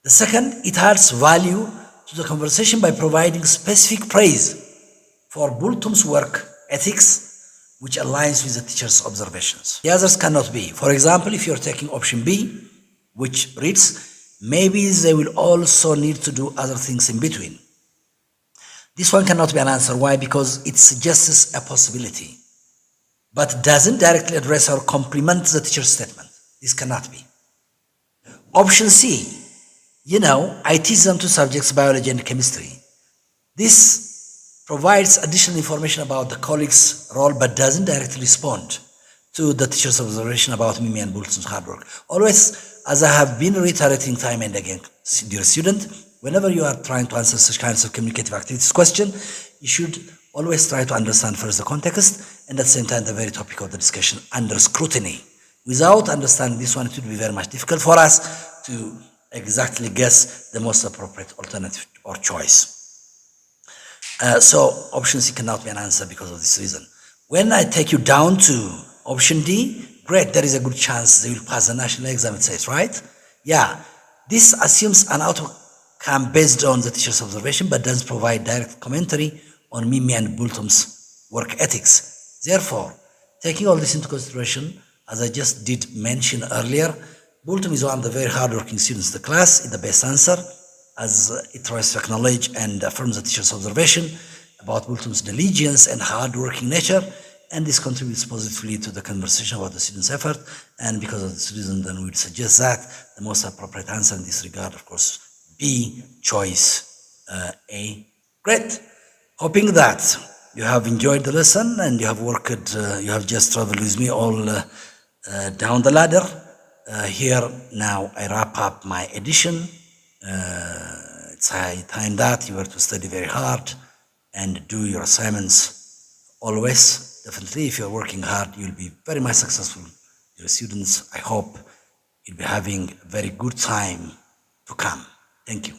The second, it adds value to the conversation by providing specific praise for Bultum's work ethics which aligns with the teacher's observations. The others cannot be. For example, if you're taking option B, which reads, maybe they will also need to do other things in between. This one cannot be an answer. Why? Because it suggests a possibility, but doesn't directly address or complement the teacher's statement. This cannot be. Option C, I teach them two subjects, biology and chemistry. This provides additional information about the colleague's role, but doesn't directly respond to the teacher's observation about Mimi and Bulton's hard work. Always, as I have been reiterating time and again, dear student, whenever you are trying to answer such kinds of communicative activities question, you should always try to understand first the context and at the same time the very topic of the discussion under scrutiny. Without understanding this one, it would be very much difficult for us to exactly guess the most appropriate alternative or choice. So option C cannot be an answer because of this reason. When I take you down to option D, great, there is a good chance they will pass the national exam, it says, right? Yeah, this assumes an outcome based on the teacher's observation, but doesn't provide direct commentary on Mimi and Bultum's work ethics. Therefore, taking all this into consideration, as I just did mention earlier, Bultum is one of the very hardworking students in the class. It's the best answer, as it tries to acknowledge and affirms the teacher's observation about Bultum's diligence and hardworking nature, and this contributes positively to the conversation about the student's effort. And because of this reason, then we would suggest that the most appropriate answer in this regard, of course, B, choice A. Great. Hoping that you have enjoyed the lesson and you have worked, you have just traveled with me all down the ladder. Here now I wrap up my edition. It's high time that you were to study very hard and do your assignments always. Definitely, if you're working hard, you'll be very much successful. Your students, I hope you'll be having a very good time to come. Thank you.